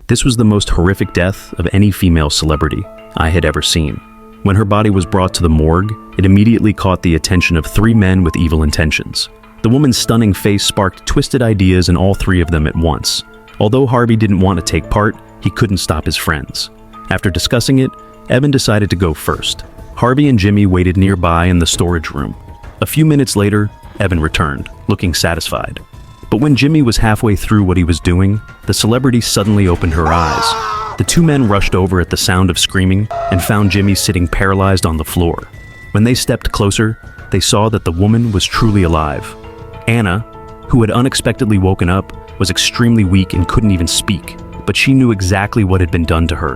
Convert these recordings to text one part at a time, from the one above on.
This was the most horrific death of any female celebrity I had ever seen. When her body was brought to the morgue, it immediately caught the attention of 3 men with evil intentions. The woman's stunning face sparked twisted ideas in all 3 of them at once. Although Harvey didn't want to take part, he couldn't stop his friends. After discussing it, Evan decided to go first. Harvey and Jimmy waited nearby in the storage room. A few minutes later, Evan returned, looking satisfied. But when Jimmy was halfway through what he was doing, the celebrity suddenly opened her eyes. The 2 men rushed over at the sound of screaming and found Jimmy sitting paralyzed on the floor. When they stepped closer, they saw that the woman was truly alive. Anna, who had unexpectedly woken up, was extremely weak and couldn't even speak, but she knew exactly what had been done to her.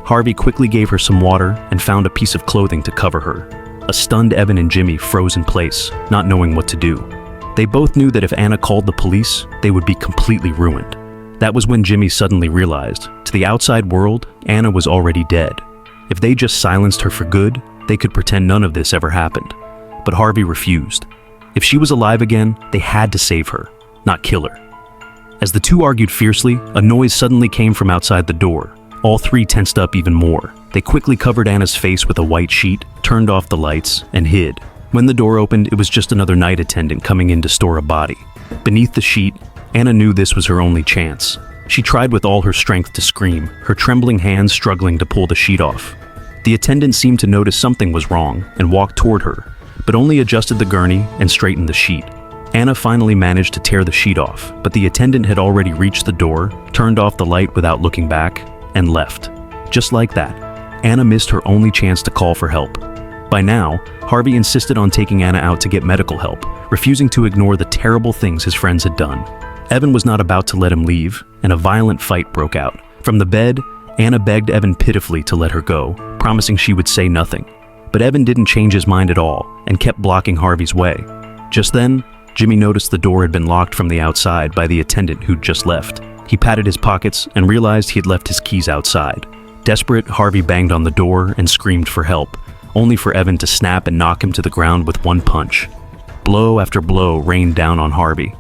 Harvey quickly gave her some water and found a piece of clothing to cover her. A stunned Evan and Jimmy froze in place, not knowing what to do. They both knew that if Anna called the police, they would be completely ruined. That was when Jimmy suddenly realized, to the outside world, Anna was already dead. If they just silenced her for good, they could pretend none of this ever happened. But Harvey refused. If she was alive again, they had to save her, not kill her. As the 2 argued fiercely, a noise suddenly came from outside the door. All 3 tensed up even more. They quickly covered Anna's face with a white sheet, turned off the lights, and hid. When the door opened, it was just another night attendant coming in to store a body. Beneath the sheet, Anna knew this was her only chance. She tried with all her strength to scream, her trembling hands struggling to pull the sheet off. The attendant seemed to notice something was wrong and walked toward her, but only adjusted the gurney and straightened the sheet. Anna finally managed to tear the sheet off, but the attendant had already reached the door, turned off the light without looking back, and left. Just like that, Anna missed her only chance to call for help. By now, Harvey insisted on taking Anna out to get medical help, refusing to ignore the terrible things his friends had done. Evan was not about to let him leave, and a violent fight broke out. From the bed, Anna begged Evan pitifully to let her go, promising she would say nothing. But Evan didn't change his mind at all, and kept blocking Harvey's way. Just then, Jimmy noticed the door had been locked from the outside by the attendant who'd just left. He patted his pockets and realized he had left his keys outside. Desperate, Harvey banged on the door and screamed for help, only for Evan to snap and knock him to the ground with one punch. Blow after blow rained down on Harvey.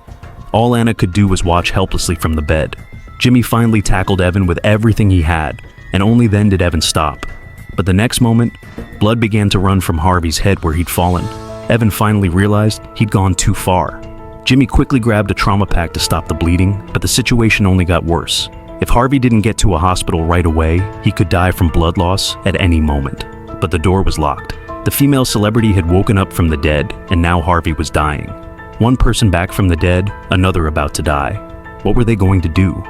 All Anna could do was watch helplessly from the bed. Jimmy finally tackled Evan with everything he had, and only then did Evan stop. But the next moment, blood began to run from Harvey's head where he'd fallen. Evan finally realized he'd gone too far. Jimmy quickly grabbed a trauma pack to stop the bleeding, but the situation only got worse. If Harvey didn't get to a hospital right away, he could die from blood loss at any moment. But the door was locked. The female celebrity had woken up from the dead, and now Harvey was dying. One person back from the dead, another about to die. What were they going to do?